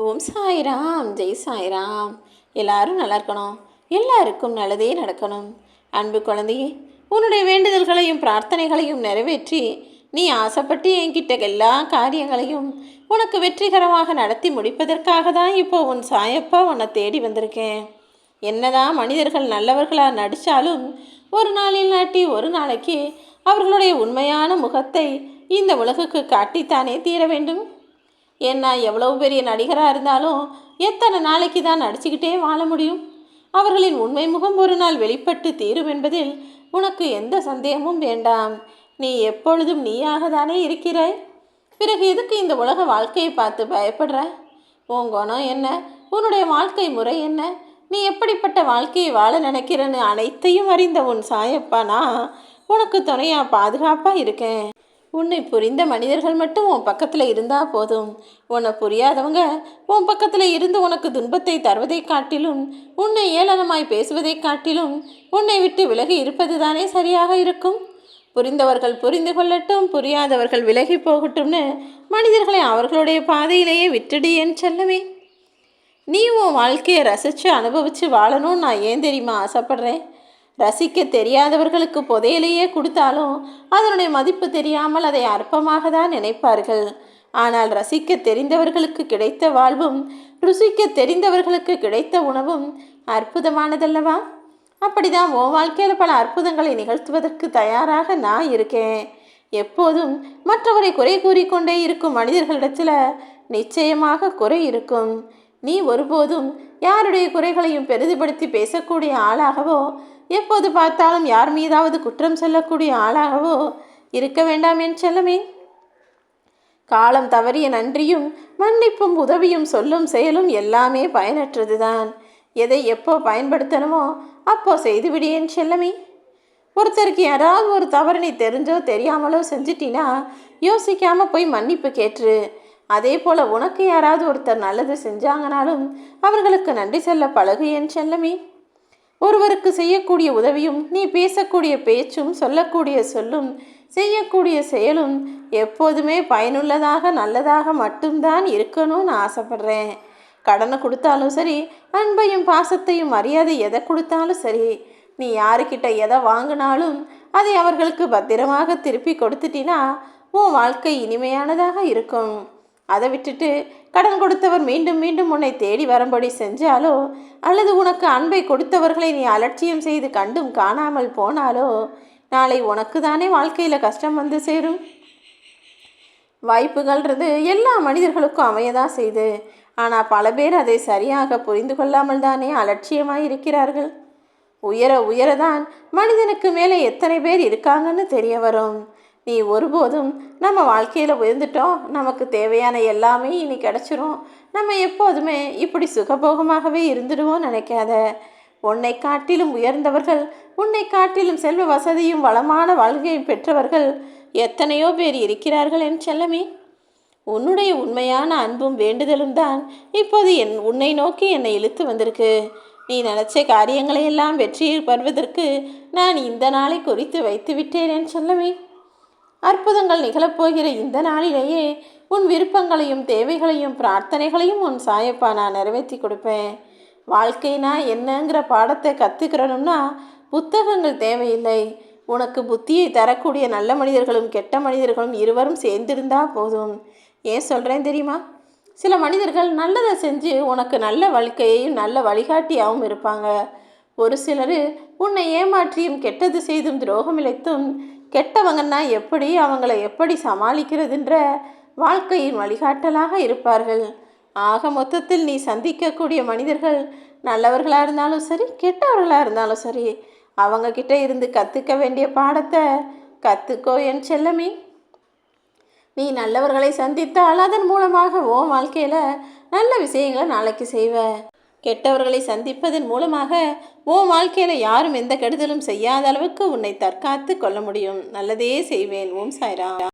ஓம் சாய்ராம், ஜெய் சாய்ராம். எல்லாரும் நல்லா இருக்கணும், எல்லாருக்கும் நல்லதே நடக்கணும். அன்பு குழந்தையே, உன்னுடைய வேண்டுதல்களையும் பிரார்த்தனைகளையும் நிறைவேற்றி நீ ஆசைப்பட்டு என்கிட்ட எல்லா காரியங்களையும் உனக்கு வெற்றிகரமாக நடத்தி முடிப்பதற்காக தான் இப்போ உன் சாயப்பா உன்னை தேடி வந்திருக்கேன். என்னதான் மனிதர்கள் நல்லவர்களாக நடித்தாலும் ஒரு நாளில் நாட்டி ஒரு நாளைக்கு அவர்களுடைய உண்மையான முகத்தை இந்த உலகுக்கு காட்டித்தானே தீர வேண்டும். ஏன்னா எவ்வளவு பெரிய நடிகராக இருந்தாலும் எத்தனை நாளைக்கு தான் நடிச்சுக்கிட்டே வாழ முடியும்? அவர்களின் உண்மை முகம் ஒரு நாள் வெளிப்பட்டு தீரும் என்பதில் உனக்கு எந்த சந்தேகமும் வேண்டாம். நீ எப்பொழுதும் நீயாக தானே இருக்கிறாய். பிறகு எதுக்கு இந்த உலக வாழ்க்கையை பார்த்து பயப்படுற? உன் குணம் என்ன? உன்னுடைய வாழ்க்கை முறை என்ன? நீ எப்படிப்பட்ட வாழ்க்கையை வாழ நினைக்கிறன்னு அனைத்தையும் அறிந்த உன் சாயப்பானா உனக்கு துணையாக பாதுகாப்பாக இருக்கேன். உன்னை புரிந்த மனிதர்கள் மட்டும் உன் பக்கத்தில் இருந்தால் போதும். உன்னை புரியாதவங்க உன் பக்கத்தில் இருந்து உனக்கு துன்பத்தை தருவதை காட்டிலும், உன்னை ஏளனமாய் பேசுவதை காட்டிலும் உன்னை விட்டு விலகி இருப்பது தானே சரியாக இருக்கும். புரிந்தவர்கள் புரிந்து கொள்ளட்டும், புரியாதவர்கள் விலகி போகட்டும்னு மனிதர்களை அவர்களுடைய பாதையிலேயே விட்டுடு என் செல்லமே. நீ உன் வாழ்க்கையை ரசித்து அனுபவித்து வாழணும்னு நான் ஏன் தெரியுமா ஆசைப்படுறேன்? ரசிக்க தெரியாதவர்களுக்கு புதையலையே கொடுத்தாலும் அதனுடைய மதிப்பு தெரியாமல் அதை அற்பமாக தான் நினைப்பார்கள். ஆனால் ரசிக்க தெரிந்தவர்களுக்கு கிடைத்த வாழ்வும் ருசிக்க தெரிந்தவர்களுக்கு கிடைத்த உணவும் அற்புதமானதல்லவா? அப்படிதான் உன் வாழ்க்கையில் பல அற்புதங்களை நிகழ்த்துவதற்கு தயாராக நான் இருக்கேன். எப்போதும் மற்றவரை குறை கூறிக்கொண்டே இருக்கும் மனிதர்களிடத்தில் நிச்சயமாக குறை இருக்கும். நீ ஒருபோதும் யாருடைய குறைகளையும் பெரிதுபடுத்தி பேசக்கூடிய ஆளாகவோ, எப்போது பார்த்தாலும் யார் மீதாவது குற்றம் சொல்லக்கூடிய ஆளாகவோ இருக்க வேண்டாம் என் செல்லமே. காலம் தவறிய நன்றியும் மன்னிப்பும் உதவியும் சொல்லும் செயலும் எல்லாமே பயனற்றதுதான். எதை எப்போ பயன்படுத்தணுமோ அப்போ செய்துவிடு என் செல்லமே. ஒருத்தருக்கு யாராவது ஒரு தவறு நீ தெரிஞ்சோ தெரியாமலோ செஞ்சிட்டினா யோசிக்காமல் போய் மன்னிப்பு கேட்டுரு. அதே போல் உனக்கு யாராவது ஒருத்தர் நல்லது செஞ்சாங்கனாலும் அவர்களுக்கு நன்றி சொல்ல பழகு என் செல்லமே. ஒருவருக்கு செய்யக்கூடிய உதவியும் நீ பேசக்கூடிய பேச்சும் சொல்லக்கூடிய சொல்லும் செய்யக்கூடிய செயலும் எப்போதுமே பயனுள்ளதாக நல்லதாக மட்டும்தான் இருக்கணும்னு ஆசைப்படுறேன். கடனை கொடுத்தாலும் சரி, அன்பையும் பாசத்தையும் மரியாதை எதை கொடுத்தாலும் சரி, நீ யாருக்கிட்ட எதை வாங்கினாலும் அதை அவர்களுக்கு பத்திரமாக திருப்பி கொடுத்துட்டினா உன் வாழ்க்கை இனிமையானதாக இருக்கும். அதை விட்டுட்டு கடன் கொடுத்தவர் மீண்டும் மீண்டும் உன்னை தேடி வரும்படி செஞ்சாலோ, அல்லது உனக்கு அன்பை கொடுத்தவர்களை நீ அலட்சியம் செய்து கண்டும் காணாமல் போனாலோ, நாளை உனக்கு தானே வாழ்க்கையில் கஷ்டம் வந்து சேரும். வாய்ப்புகள்ன்றது எல்லா மனிதர்களுக்கும் அமையதான் செய்து. ஆனால் பல பேர் அதை சரியாக புரிந்து கொள்ளாமல் தானே அலட்சியமாக இருக்கிறார்கள். உயர உயரதான் மனிதனுக்கு மேலே எத்தனை பேர் இருக்காங்கன்னு தெரிய வரும். நீ ஒருபோதும் நம்ம வாழ்க்கையில் உயர்ந்துட்டோம், நமக்கு தேவையான எல்லாமே இனி கிடச்சிரும், நம்ம எப்போதுமே இப்படி சுகபோகமாகவே இருந்துடுவோம் நினைக்காத. உன்னை காட்டிலும் உயர்ந்தவர்கள், உன்னை காட்டிலும் செல்வ வசதியும் வளமான வாழ்க்கையும் பெற்றவர்கள் எத்தனையோ பேர் இருக்கிறார்கள் என் செல்லமே. உன்னுடைய உண்மையான அன்பும் வேண்டுதலும் தான் இப்போது உன்னை நோக்கி என்னை இழுத்து வந்திருக்கு. நீ நினச்ச காரியங்களையெல்லாம் வெற்றியில் பெறுவதற்கு நான் இந்த நாளை குறித்து வைத்து விட்டேன் என் செல்லமே. அற்புதங்கள் நிகழப்போகிற இந்த நாளிலேயே உன் விருப்பங்களையும் தேவைகளையும் பிரார்த்தனைகளையும் உன் சாயப்பா நான் நிறைவேற்றி கொடுப்பேன். வாழ்க்கைனா என்னங்கிற பாடத்தை கற்றுக்கிறணும்னா புத்தகங்கள் தேவையில்லை. உனக்கு புத்தியை தரக்கூடிய நல்ல மனிதர்களும் கெட்ட மனிதர்களும் இருவரும் சேர்ந்திருந்தா போதும். ஏன் சொல்கிறேன் தெரியுமா? சில மனிதர்கள் நல்லதை செஞ்சு உனக்கு நல்ல வாழ்க்கையையும் நல்ல வழிகாட்டியாகவும் இருப்பாங்க. ஒரு சிலர் உன்னை ஏமாற்றியும் கெட்டது செய்தும் துரோகம் இழைத்தும் கெட்டவங்கன்னா எப்படி அவங்கள எப்படி சமாளிக்கிறதுன்ற வாழ்க்கையின் வழிகாட்டலாக இருப்பார்கள். ஆக மொத்தத்தில் நீ சந்திக்கக்கூடிய மனிதர்கள் நல்லவர்களாக இருந்தாலும் சரி, கெட்டவர்களாக இருந்தாலும் சரி, அவங்கக்கிட்ட இருந்து கற்றுக்க வேண்டிய பாடத்தை கற்றுக்கோ என் செல்லமே. நீ நல்லவர்களை சந்தித்தால் அதன் மூலமாக உன் வாழ்க்கையில் நல்ல விஷயங்களை நாளைக்கு செய்வ. கெட்டவர்களை சந்திப்பதன் மூலமாக உன் வாழ்க்கையில் யாரும் எந்த கெடுதலும் செய்யாத அளவுக்கு உன்னை தற்காத்து கொள்ள முடியும். நல்லதே செய்வேன். ஓம் சாய்ராம்.